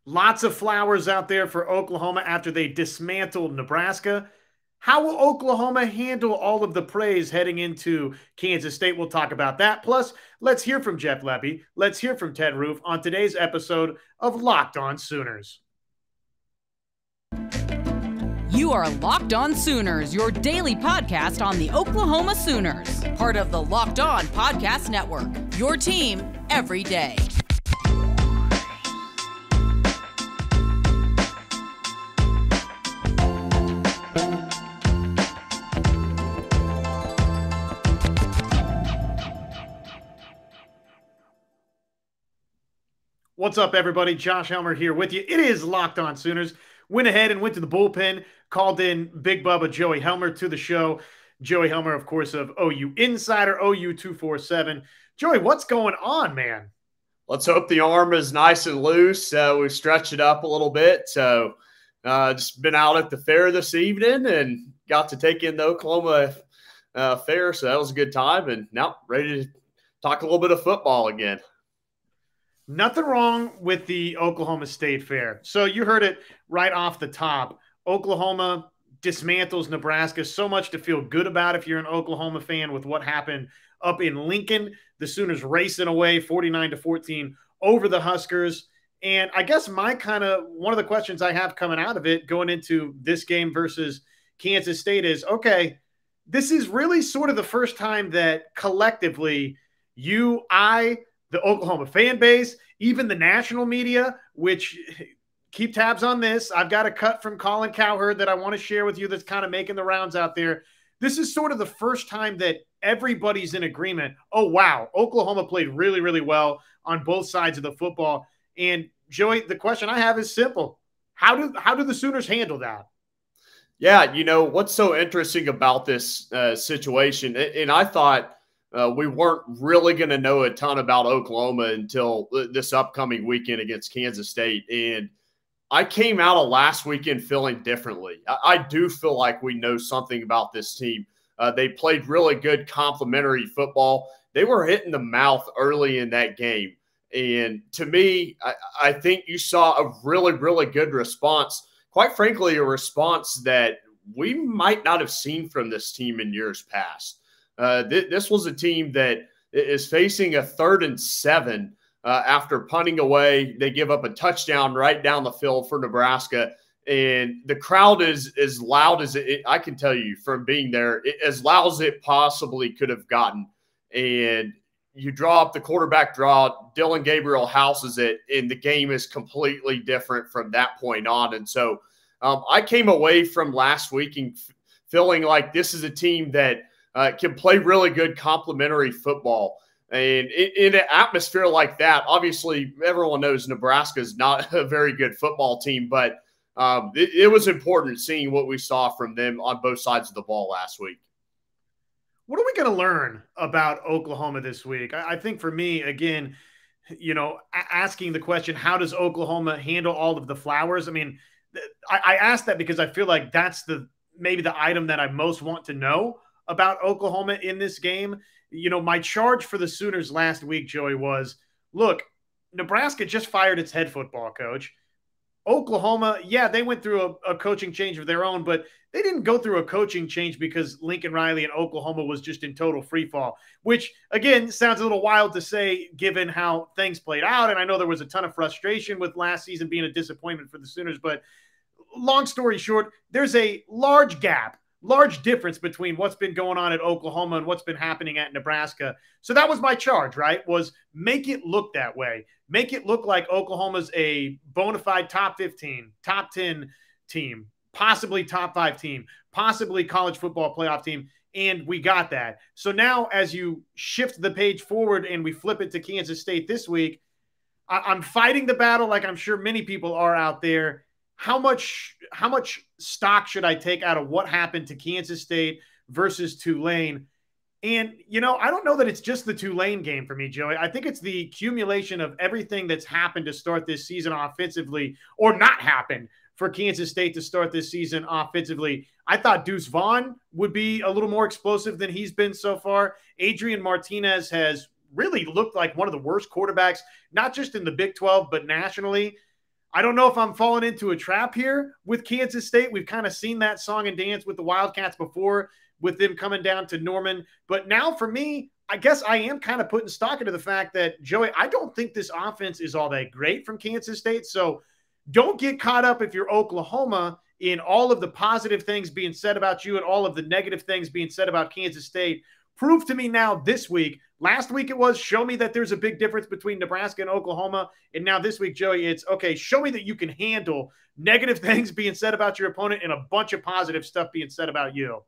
Lots of flowers out there for Oklahoma after they dismantled Nebraska. How will Oklahoma handle all of the praise heading into Kansas State? We'll talk about that. Plus, let's hear from Jeff Lebby. Let's hear from Ted Roof on today's episode of Locked On Sooners. You are Locked On Sooners, your daily podcast on the Oklahoma Sooners. Part of the Locked On Podcast Network, your team every day. What's up, everybody? Josh Helmer here with you. It is Locked On Sooners. Went ahead and went to the bullpen, called in Big Bubba Joey Helmer to the show. Joey Helmer, of course, of OU Insider, OU 247. Joey, what's going on, man? Let's hope the arm is nice and loose. We stretched it up a little bit. So just been out at the fair this evening and got to take in the Oklahoma fair. So that was a good time. And now ready to talk a little bit of football again. Nothing wrong with the Oklahoma State Fair. So you heard it right off the top. Oklahoma dismantles Nebraska. So much to feel good about if you're an Oklahoma fan with what happened up in Lincoln. The Sooners racing away 49-14 over the Huskers. And I guess one of the questions I have coming out of it going into this game versus Kansas State is, okay, this is really sort of the first time that collectively the Oklahoma fan base, even the national media, which keep tabs on this. I've got a cut from Colin Cowherd that I want to share with you that's kind of making the rounds out there. This is sort of the first time that everybody's in agreement. Oh, wow, Oklahoma played really, really well on both sides of the football. And, Joey, the question I have is simple. How do the Sooners handle that? Yeah, what's so interesting about this situation, and I thought we weren't really going to know a ton about Oklahoma until this upcoming weekend against Kansas State. And I came out of last weekend feeling differently. I do feel like we know something about this team. They played really good complementary football. They were hitting the mouth early in that game. And to me, I think you saw a really, really good response. Quite frankly, a response that we might not have seen from this team in years past. This was a team that is facing a 3rd and 7 after punting away. They give up a touchdown right down the field for Nebraska. And the crowd is as loud as I can tell you from being there, as loud as it possibly could have gotten. And you draw up the quarterback draw, Dylan Gabriel houses it, and the game is completely different from that point on. And so I came away from last week and feeling like this is a team that can play really good complementary football. And in an atmosphere like that, obviously everyone knows Nebraska is not a very good football team, but it was important seeing what we saw from them on both sides of the ball last week. What are we going to learn about Oklahoma this week? I think for me, again, asking the question, how does Oklahoma handle all of the flowers? I mean, I asked that because I feel like that's maybe the item that I most want to know about Oklahoma in this game. My charge for the Sooners last week, Joey, was, look, Nebraska just fired its head football coach. Oklahoma, yeah, they went through a coaching change of their own, but they didn't go through a coaching change because Lincoln Riley and Oklahoma was just in total free fall, which, again, sounds a little wild to say given how things played out. And I know there was a ton of frustration with last season being a disappointment for the Sooners, but long story short, there's a large difference between what's been going on at Oklahoma and what's been happening at Nebraska. So that was my charge, right? Was make it look that way. Make it look like Oklahoma's a bona fide top 15, top 10 team, possibly top 5 team, possibly college football playoff team. And we got that. So now as you shift the page forward and we flip it to Kansas State this week, I'm fighting the battle like I'm sure many people are out there. How much stock should I take out of what happened to Kansas State versus Tulane? And, I don't know that it's just the Tulane game for me, Joey. I think it's the accumulation of everything that's happened to start this season offensively or not happened for Kansas State to start this season offensively. I thought Deuce Vaughn would be a little more explosive than he's been so far. Adrian Martinez has really looked like one of the worst quarterbacks, not just in the Big 12, but nationally. I don't know if I'm falling into a trap here with Kansas State. We've kind of seen that song and dance with the Wildcats before, with them coming down to Norman. But now for me, I guess I am kind of putting stock into the fact that, Joey, I don't think this offense is all that great from Kansas State. So don't get caught up, if you're Oklahoma, in all of the positive things being said about you and all of the negative things being said about Kansas State. Prove to me now this week. Last week it was show me that there's a big difference between Nebraska and Oklahoma. And now this week, Joey, it's okay, show me that you can handle negative things being said about your opponent and a bunch of positive stuff being said about you.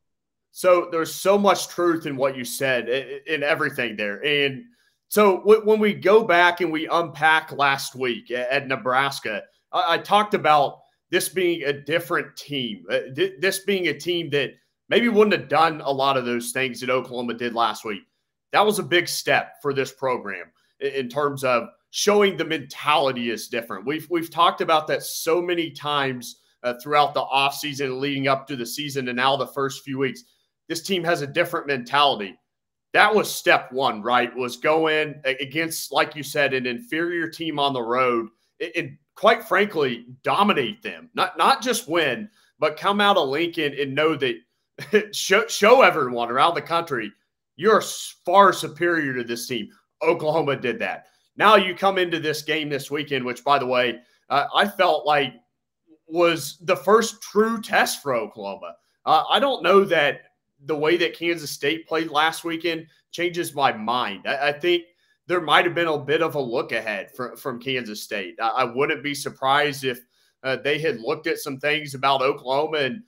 So there's so much truth in what you said, in everything there. And so when we go back and we unpack last week at Nebraska, I talked about this being a different team, this being a team that maybe wouldn't have done a lot of those things that Oklahoma did last week. That was a big step for this program in terms of showing the mentality is different. We've talked about that so many times throughout the offseason leading up to the season and now the first few weeks. This team has a different mentality. That was step one, right? Was go in against, like you said, an inferior team on the road and quite frankly, dominate them. Not just win, but come out of Lincoln and know that show everyone around the country you're far superior to this team. Oklahoma did that. Now you come into this game this weekend, which, by the way, I felt like was the first true test for Oklahoma. I don't know that the way that Kansas State played last weekend changes my mind. I think there might have been a bit of a look ahead from Kansas State. I wouldn't be surprised if they had looked at some things about Oklahoma and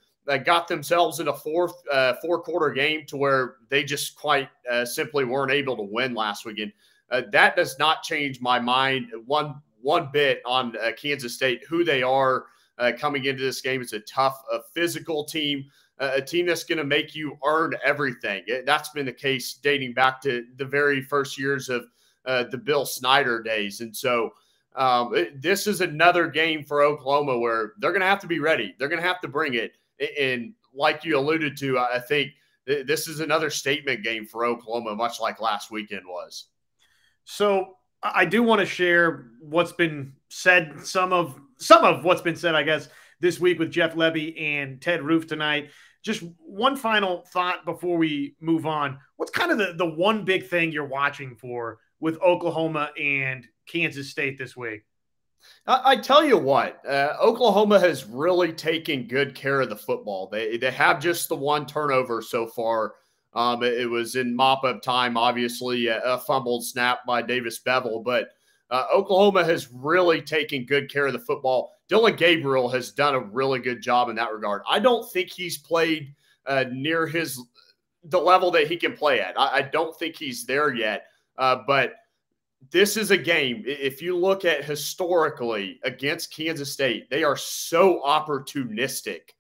got themselves in a four-quarter game to where they just quite simply weren't able to win last weekend. That does not change my mind one bit on Kansas State, who they are coming into this game. It's a tough, physical team, a team that's going to make you earn everything. That's been the case dating back to the very first years of the Bill Snyder days. And so this is another game for Oklahoma where they're going to have to be ready. They're going to have to bring it. And like you alluded to, I think this is another statement game for Oklahoma, much like last weekend was. So I do want to share what's been said, some of what's been said, I guess, this week with Jeff Lebby and Ted Roof tonight. Just one final thought before we move on. What's kind of the one big thing you're watching for with Oklahoma and Kansas State this week? I tell you what, Oklahoma has really taken good care of the football. They have just the one turnover so far. It was in mop-up time, obviously, a fumbled snap by Davis Bevel. But Oklahoma has really taken good care of the football. Dylan Gabriel has done a really good job in that regard. I don't think he's played near the level that he can play at. I don't think he's there yet. But this is a game, if you look at historically against Kansas State, they are so opportunistic.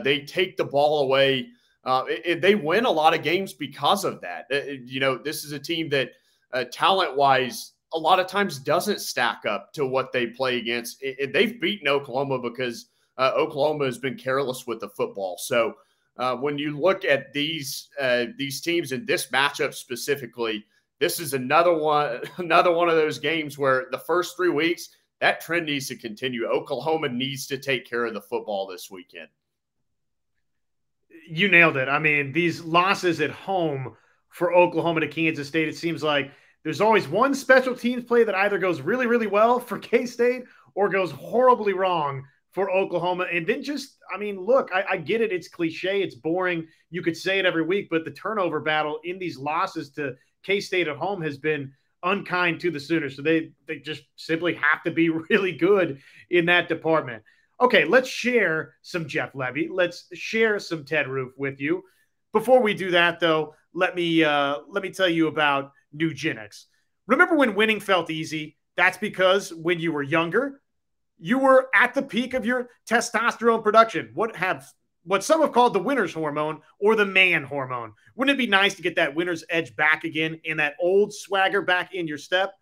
They take the ball away. They win a lot of games because of that. This is a team that talent-wise a lot of times doesn't stack up to what they play against. They've beaten Oklahoma because Oklahoma has been careless with the football. So when you look at these teams in this matchup specifically, this is another one of those games where the first 3 weeks, that trend needs to continue. Oklahoma needs to take care of the football this weekend. You nailed it. I mean, these losses at home for Oklahoma to Kansas State, it seems like there's always one special teams play that either goes really, really well for K-State or goes horribly wrong for Oklahoma. And then look, I get it. It's cliche. It's boring. You could say it every week, but the turnover battle in these losses to K-State at home has been unkind to the Sooners. So they just simply have to be really good in that department. Okay, let's share some Jeff Lebby. Let's share some Ted Roof with you. Before we do that, though, let me tell you about Nugenix. Remember when winning felt easy? That's because when you were younger, you were at the peak of your testosterone production. What some have called the winner's hormone or the man hormone. Wouldn't it be nice to get that winner's edge back again and that old swagger back in your step?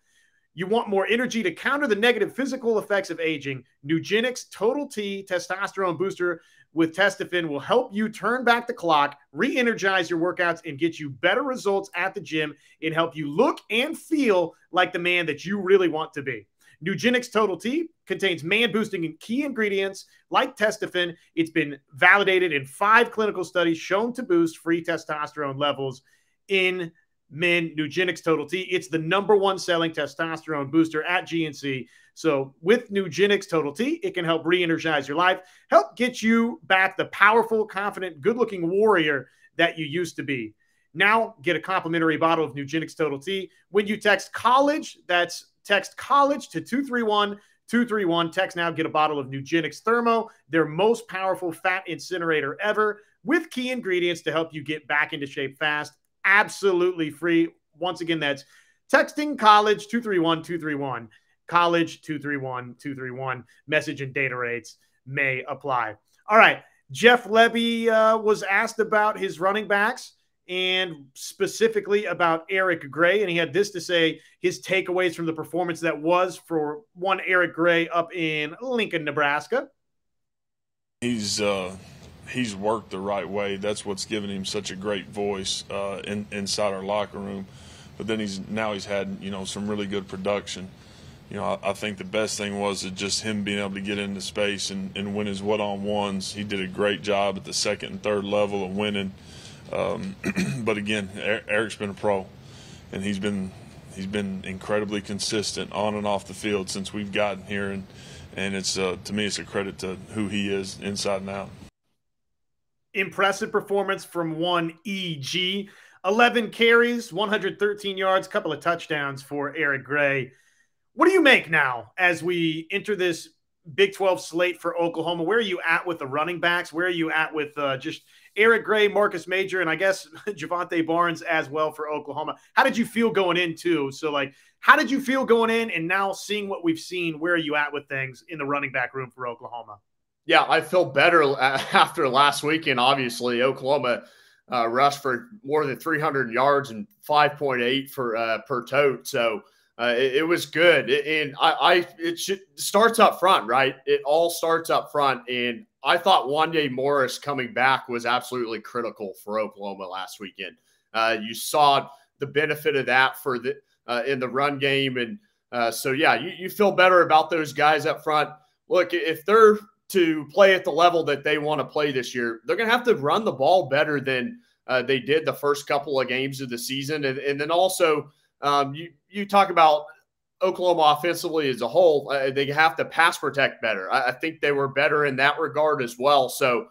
You want more energy to counter the negative physical effects of aging. Nugenix Total T testosterone booster with Testofen will help you turn back the clock, re-energize your workouts, and get you better results at the gym and help you look and feel like the man that you really want to be. Nugenix Total T contains man-boosting and key ingredients like testofen. It's been validated in 5 clinical studies shown to boost free testosterone levels in men. Nugenix Total T. It's the #1 selling testosterone booster at GNC. So with Nugenix Total T, it can help re-energize your life, help get you back the powerful, confident, good-looking warrior that you used to be. Now get a complimentary bottle of Nugenix Total T when you text college. That's text college to 231-231. Text now, get a bottle of Nugenix Thermo, their most powerful fat incinerator ever, with key ingredients to help you get back into shape fast. Absolutely free. Once again, that's texting college 231-231. College 231-231. Message and data rates may apply. All right. Jeff Lebby was asked about his running backs and specifically about Eric Gray. And he had this to say, his takeaways from the performance that was for one Eric Gray up in Lincoln, Nebraska. He's worked the right way. That's what's given him such a great voice inside our locker room. But then he's had, some really good production. I think the best thing was just him being able to get into space and win his one-on-ones. He did a great job at the second and third level of winning. But again, Eric's been a pro, and he's been incredibly consistent on and off the field since we've gotten here, and it's to me it's a credit to who he is inside and out. Impressive performance from one EG. 11 carries, 113 yards, couple of touchdowns for Eric Gray. What do you make now as we enter this Big 12 slate for Oklahoma? Where are you at with the running backs? Where are you at with just Eric Gray, Marcus Major, and I guess Javante Barnes as well for Oklahoma? How did you feel going in too? So how did you feel going in, and now seeing what we've seen, where are you at with things in the running back room for Oklahoma? Yeah, I feel better after last weekend. Obviously, Oklahoma rushed for more than 300 yards and 5.8 for per tote. So it was good. And it starts up front, right? It all starts up front. And I thought Wanye Morris coming back was absolutely critical for Oklahoma last weekend. You saw the benefit of that for in the run game. And so, yeah, you feel better about those guys up front. Look, if they're to play at the level that they want to play this year, they're going to have to run the ball better than they did the first couple of games of the season. And then also you talk about Oklahoma offensively as a whole, they have to pass protect better. I think they were better in that regard as well. So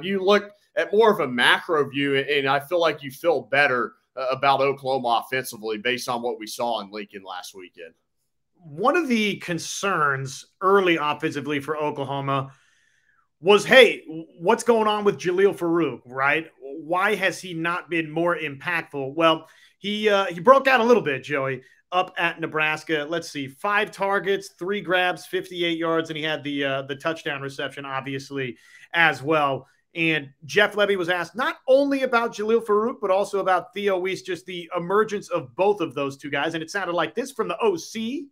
you look at more of a macro view, and I feel like you feel better about Oklahoma offensively based on what we saw in Lincoln last weekend. One of the concerns early offensively for Oklahoma was, hey, what's going on with Jalil Farouk, right? Why has he not been more impactful? Well, he broke out a little bit, Joey, up at Nebraska. Let's see, 5 targets, 3 grabs, 58 yards, and he had the touchdown reception, obviously, as well. And Jeff Lebby was asked not only about Jalil Farouk, but also about Theo Weiss, just the emergence of both of those two guys. And it sounded like this from the OC.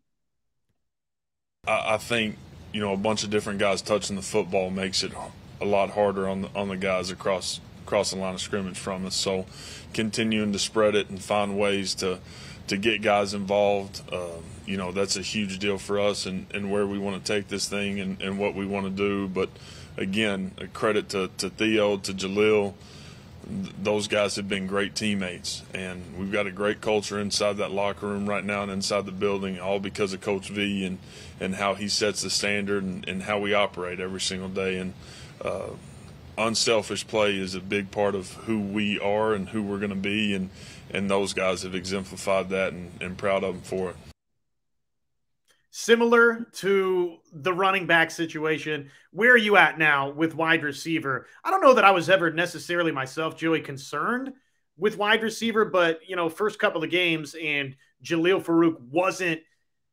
I think, a bunch of different guys touching the football makes it a lot harder on the guys across the line of scrimmage from us. So continuing to spread it and find ways to get guys involved, that's a huge deal for us and where we want to take this thing and what we want to do. But again, a credit to Theo, to Jalil. Those guys have been great teammates, and we've got a great culture inside that locker room right now and inside the building, all because of Coach V and how he sets the standard and how we operate every single day. And unselfish play is a big part of who we are and who we're going to be, and those guys have exemplified that, and proud of them for it. Similar to the running back situation, where are you at now with wide receiver? I don't know that I was ever necessarily myself, Joey, concerned with wide receiver, but, first couple of games, and Jalil Farouk wasn't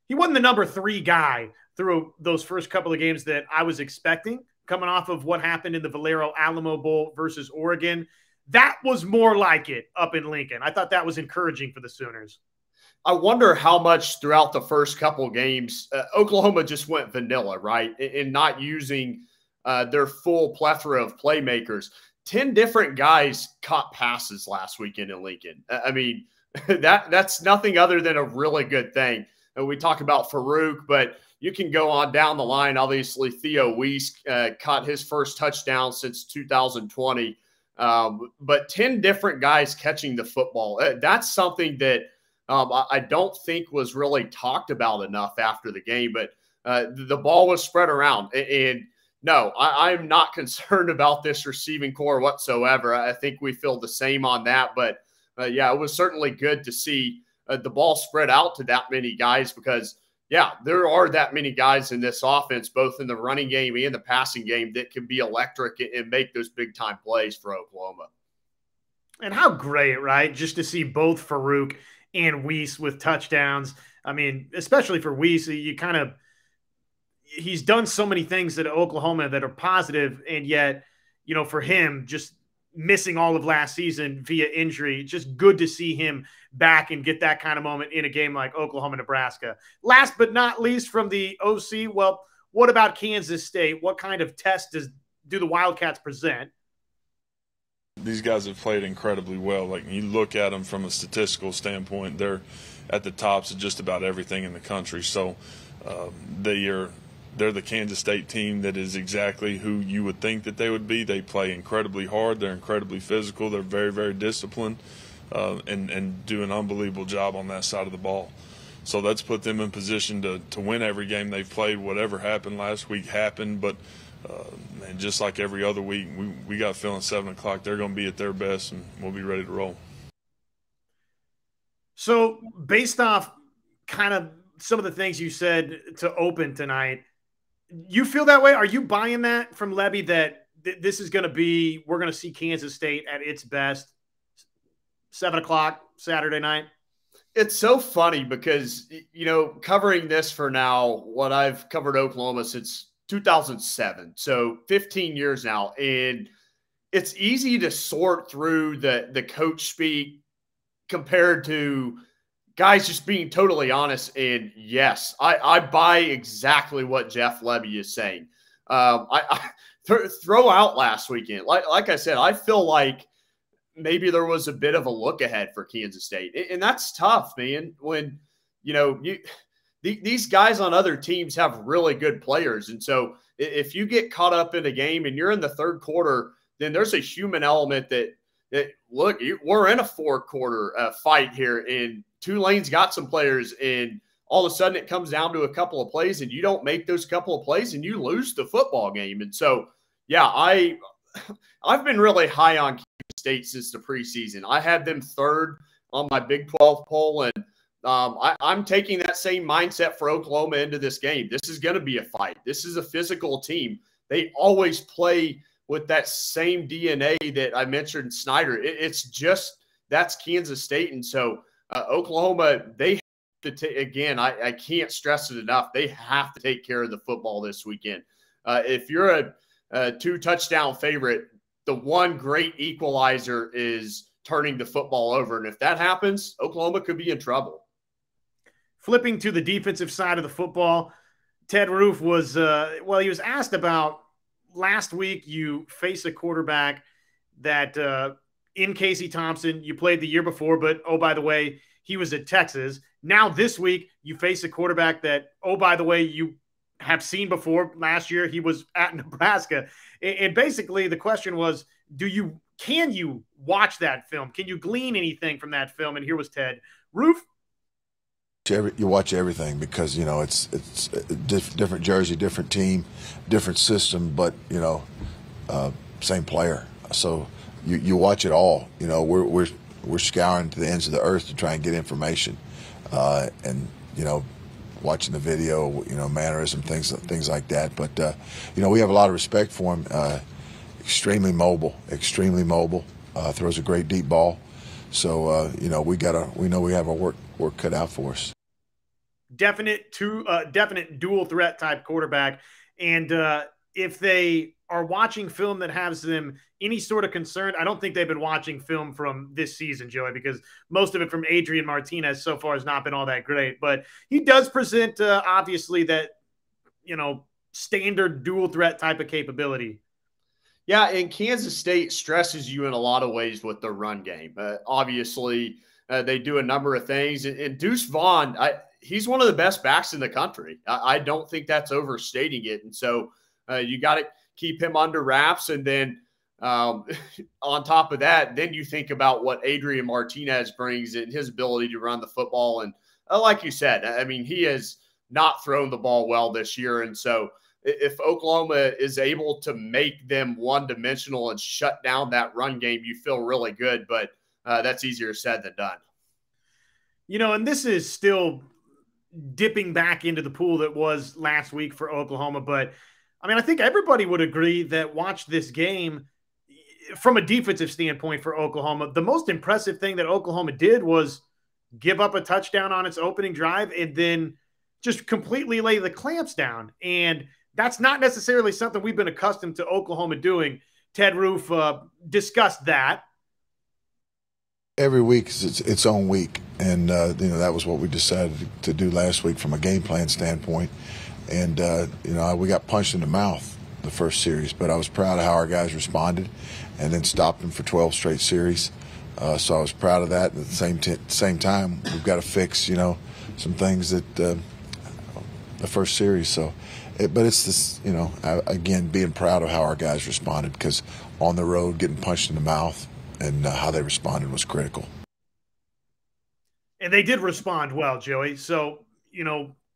the number 3 guy through those first couple of games that I was expecting, coming off of what happened in the Valero Alamo Bowl versus Oregon. That was more like it up in Lincoln. I thought that was encouraging for the Sooners. I wonder how much throughout the first couple games Oklahoma just went vanilla, right, in not using their full plethora of playmakers. 10 different guys caught passes last weekend in Lincoln. I mean, that's nothing other than a really good thing. we talk about Farouk, but you can go on down the line. Obviously, Theo Weiss caught his first touchdown since 2020. But 10 different guys catching the football. That's something that I don't think was really talked about enough after the game, but the ball was spread around. And no, I'm not concerned about this receiving core whatsoever. I think we feel the same on that. But yeah, it was certainly good to see the ball spread out to that many guys because, yeah, there are that many guys in this offense, both in the running game and the passing game, that can be electric and make those big-time plays for Oklahoma. And how great, right? Just to see both Farouk and Weiss with touchdowns. I mean, especially for Weiss, he's done so many things at Oklahoma that are positive, and yet, for him, just missing all of last season via injury, just good to see him back and get that kind of moment in a game like Oklahoma-Nebraska. Last but not least from the OC, well, what about Kansas State? What kind of test do the Wildcats present? These guys have played incredibly well. Like, you look at them from a statistical standpoint, they're at the tops of just about everything in the country. So they're the Kansas State team that is exactly who you would think that they would be. They play incredibly hard. They're incredibly physical. They're very, very disciplined and do an unbelievable job on that side of the ball. So that's put them in position to win every game they've played. Whatever happened last week happened, but and just like every other week, we got a feeling 7 o'clock they're going to be at their best, and we'll be ready to roll. So based off kind of some of the things you said to open tonight, you feel that way? Are you buying that from Lebby that this is going to be, we're going to see Kansas State at its best 7 o'clock Saturday night? It's so funny because, covering this for now, what I've covered Oklahoma since 2007, so 15 years now, and it's easy to sort through the coach speak compared to guys just being totally honest. And yes, I buy exactly what Jeff Lebby is saying. I throw out last weekend. Like I said, I feel like maybe there was a bit of a look ahead for Kansas State. And that's tough, man, when, these guys on other teams have really good players. And so if you get caught up in a game and you're in the third quarter, then there's a human element that look, we're in a four-quarter fight here, and Tulane's got some players, and all of a sudden it comes down to a couple of plays, and you don't make those couple of plays, and you lose the football game. And so, yeah, I've been really high on Kansas State since the preseason. I had them third on my Big 12 poll, and I'm taking that same mindset for Oklahoma into this game. This is going to be a fight. This is a physical team. They always play with that same DNA that I mentioned, Snyder. It's just that's Kansas State. And so Oklahoma, they have to again, I can't stress it enough. They have to take care of the football this weekend. If you're a 2-touchdown favorite, the one great equalizer is turning the football over. And if that happens, Oklahoma could be in trouble. Flipping to the defensive side of the football, Ted Roof was, he was asked about last week. You face a quarterback that in Casey Thompson, you played the year before, but, oh, by the way, he was at Texas. Now this week, you face a quarterback that, oh, by the way, you have seen before. Last year, he was at Nebraska. And basically the question was, can you watch that film? Can you glean anything from that film? And here was Ted Roof. You watch everything because, it's a different jersey, different team, different system, but, same player. So you watch it all. We're scouring to the ends of the earth to try and get information, and, watching the video, mannerism, things like that. But, we have a lot of respect for him. Extremely mobile, throws a great deep ball. So, we know we have our work cut out for us. Definite dual threat type quarterback. And if they are watching film that has them any sort of concern, I don't think they've been watching film from this season, Joey, because most of it from Adrian Martinez so far has not been all that great. But he does present, obviously, that, standard dual threat type of capability. Yeah, and Kansas State stresses you in a lot of ways with their run game. Obviously, they do a number of things. And Deuce Vaughn, he's one of the best backs in the country. I don't think that's overstating it. And so you got to keep him under wraps. And then on top of that, then you think about what Adrian Martinez brings and his ability to run the football. And like you said, I mean, he has not thrown the ball well this year. And so if Oklahoma is able to make them one-dimensional and shut down that run game, you feel really good. But that's easier said than done. And this is still dipping back into the pool that was last week for Oklahoma. But, I mean, I think everybody would agree that watch this game from a defensive standpoint for Oklahoma. The most impressive thing that Oklahoma did was give up a touchdown on its opening drive and then just completely lay the clamps down. And that's not necessarily something we've been accustomed to Oklahoma doing. Ted Roof discussed that. Every week is its own week, and that was what we decided to do last week from a game plan standpoint. And we got punched in the mouth the first series, but I was proud of how our guys responded, and then stopped them for 12 straight series. So I was proud of that. And at the same time, we've got to fix some things that the first series. So, but it's this again being proud of how our guys responded, because on the road getting punched in the mouth. And how they responded was critical. And they did respond well, Joey. So,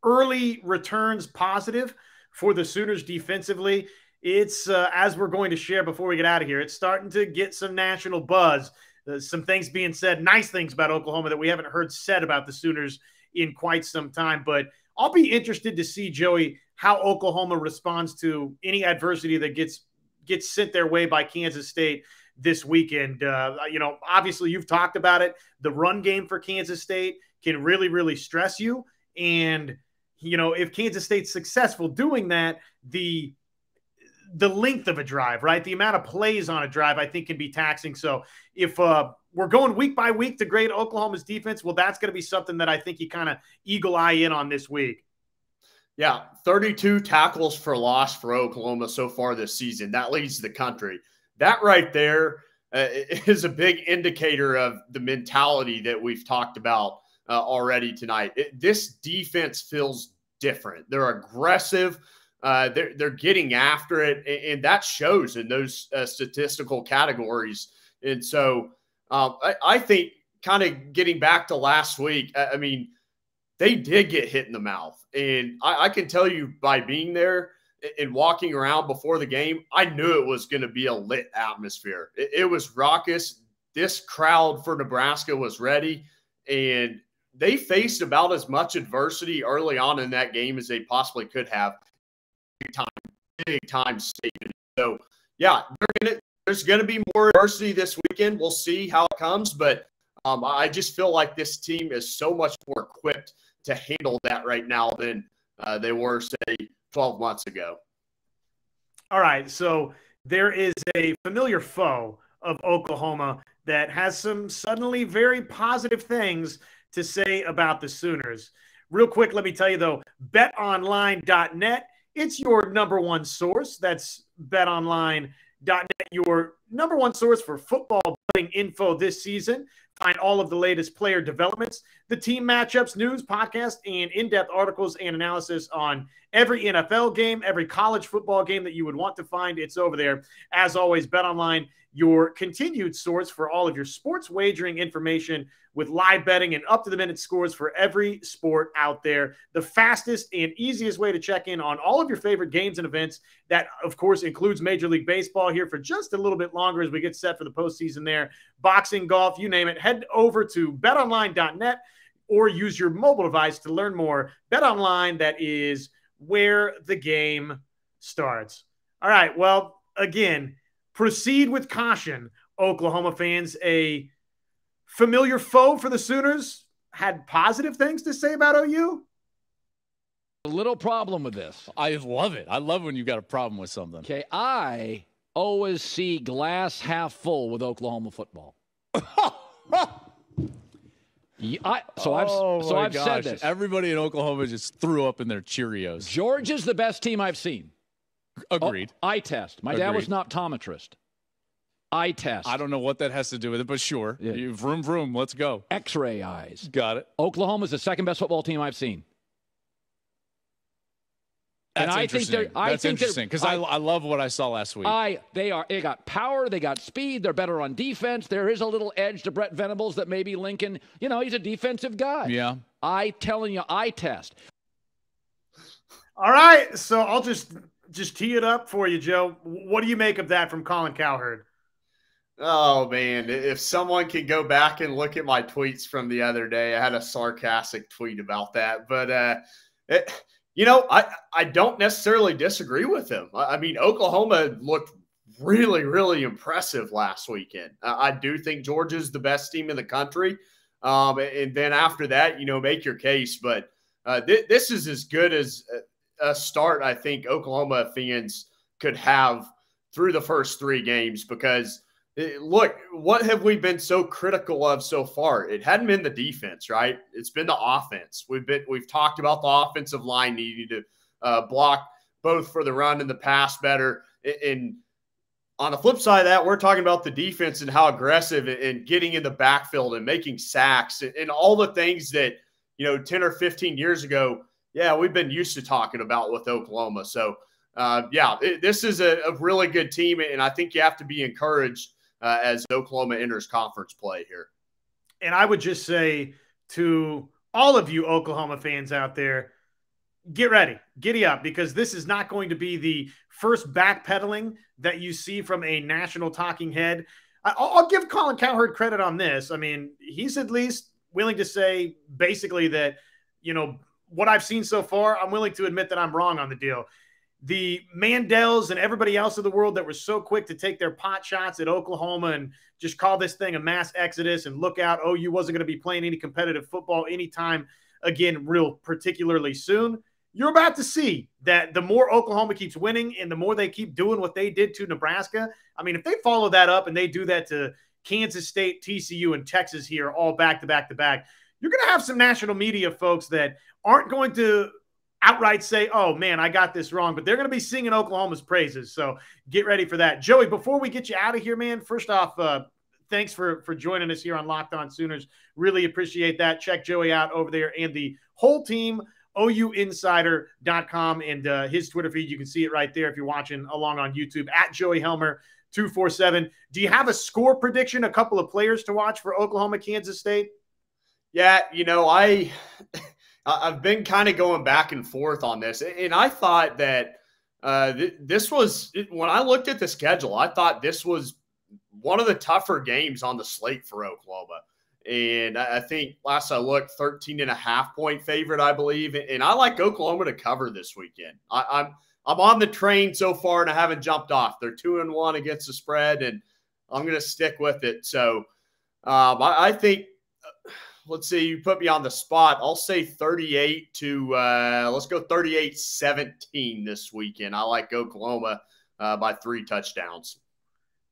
early returns positive for the Sooners defensively. It's, as we're going to share before we get out of here, it's starting to get some national buzz. Some things being said, nice things about Oklahoma that we haven't heard said about the Sooners in quite some time. But I'll be interested to see, Joey, how Oklahoma responds to any adversity that gets sent their way by Kansas State this weekend. Obviously you've talked about it. The run game for Kansas State can really, really stress you. And, if Kansas State's successful doing that, the length of a drive, right? The amount of plays on a drive, I think, can be taxing. So if we're going week by week to grade Oklahoma's defense, well, that's going to be something that I think you kind of eagle eye in on this week. Yeah, 32 tackles for loss for Oklahoma so far this season. That leads the country. That right there is a big indicator of the mentality that we've talked about already tonight. This defense feels different. They're aggressive. They're getting after it, and that shows in those statistical categories. And so I think, kind of getting back to last week, I mean, they did get hit in the mouth. And I can tell you, by being there and walking around before the game, I knew it was going to be a lit atmosphere. It was raucous. This crowd for Nebraska was ready, and they faced about as much adversity early on in that game as they possibly could have. Big time statement. So, yeah, there's going to be more adversity this weekend. We'll see how it comes, but I just feel like this team is so much more equipped to handle that right now than they were, say, 12 months ago. All right, so there is a familiar foe of Oklahoma that has some suddenly very positive things to say about the Sooners. Real quick, let me tell you, though, BetOnline.net, it's your number one source. That's BetOnline.net, your number one source for football betting info this season. Find all of the latest player developments, the team matchups, news, podcasts, and in-depth articles and analysis on every NFL game, every college football game that you would want to find. It's over there. As always, BetOnline, your continued source for all of your sports wagering information with live betting and up-to-the-minute scores for every sport out there. The fastest and easiest way to check in on all of your favorite games and events. That, of course, includes Major League Baseball here for just a little bit longer as we get set for the postseason there. Boxing, golf, you name it. Head over to betonline.net or use your mobile device to learn more. BetOnline, that is where the game starts. All right, well, again, proceed with caution, Oklahoma fans. A familiar foe for the Sooners had positive things to say about OU? A little problem with this. I love it. I love when you've got a problem with something. Okay, I always see glass half full with Oklahoma football. I've said this. Everybody in Oklahoma just threw up in their Cheerios. Georgia's the best team I've seen. Agreed. Eye test. My dad was an optometrist. Eye test. I don't know what that has to do with it, but sure. Yeah. Vroom, vroom, let's go. X-ray eyes. Got it. Oklahoma's the second best football team I've seen. That's interesting. That's interesting because I love what I saw last week. They got power. They got speed. They're better on defense. There is a little edge to Brett Venables that maybe Lincoln, he's a defensive guy. Yeah. Telling you, eye test. All right. So I'll just tee it up for you, Joe. What do you make of that from Colin Cowherd? Oh, man. If someone could go back and look at my tweets from the other day, I had a sarcastic tweet about that. But, I don't necessarily disagree with him. I mean, Oklahoma looked really, really impressive last weekend. I do think Georgia's the best team in the country. And then after that, make your case. But this is as good as a start I think Oklahoma fans could have through the first 3 games because – look, what have we been so critical of so far? It hadn't been the defense, right? It's been the offense. We've talked about the offensive line needing to block both for the run and the pass better. And on the flip side of that, we're talking about the defense and how aggressive and getting in the backfield and making sacks and all the things that 10 or 15 years ago, we've been used to talking about with Oklahoma. So this is a really good team, and I think you have to be encouraged as Oklahoma enters conference play here. And I would just say to all of you Oklahoma fans out there, get ready, giddy up, because this is not going to be the first backpedaling that you see from a national talking head. I'll give Colin Cowherd credit on this. I mean, he's at least willing to say basically that, what I've seen so far, I'm willing to admit that I'm wrong on the deal. The Mandels and everybody else in the world that were so quick to take their pot shots at Oklahoma and just call this thing a mass exodus and look out, OU wasn't going to be playing any competitive football anytime again, real particularly soon. You're about to see that the more Oklahoma keeps winning and the more they keep doing what they did to Nebraska. I mean, if they follow that up and they do that to Kansas State, TCU, and Texas here all back to back to back, you're going to have some national media folks that aren't going to outright say, oh, man, I got this wrong. But they're going to be singing Oklahoma's praises. So get ready for that. Joey, before we get you out of here, man, first off, thanks for joining us here on Locked On Sooners. Really appreciate that. Check Joey out over there and the whole team, OUinsider.com, and his Twitter feed. You can see it right there if you're watching along on YouTube, at Joey Helmer 247. Do you have a score prediction, a couple of players to watch for Oklahoma, Kansas State? Yeah, I've been kind of going back and forth on this, and I thought that this was, when I looked at the schedule, I thought this was one of the tougher games on the slate for Oklahoma. And I think last I looked, 13.5-point favorite, I believe. And I like Oklahoma to cover this weekend. I'm on the train so far, and I haven't jumped off. They're 2-1 against the spread, and I'm going to stick with it. So I think. Let's see, you put me on the spot. I'll say 38 to let's go 38-17 this weekend. I like Oklahoma by 3 touchdowns.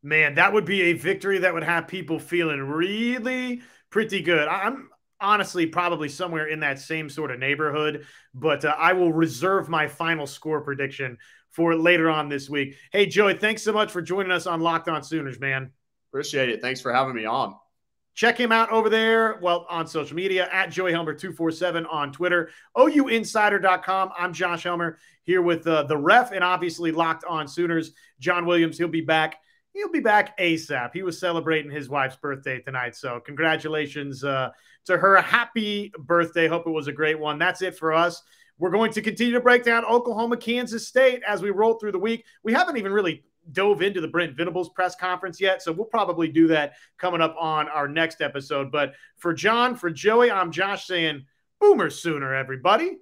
Man, that would be a victory that would have people feeling really pretty good. I'm honestly probably somewhere in that same sort of neighborhood, but I will reserve my final score prediction for later on this week. Hey, Joey, thanks so much for joining us on Locked On Sooners, man. Appreciate it. Thanks for having me on. Check him out over there, on social media, at Joey Helmer 247 on Twitter, OUinsider.com. I'm Josh Helmer here with the ref and obviously Locked On Sooners, John Williams. He'll be back. He'll be back ASAP. He was celebrating his wife's birthday tonight, so congratulations to her. Happy birthday. Hope it was a great one. That's it for us. We're going to continue to break down Oklahoma, Kansas State as we roll through the week. We haven't even really dove into the Brent Venables press conference yet, so we'll probably do that coming up on our next episode. But for John, for Joey, I'm Josh saying Boomer Sooner, everybody.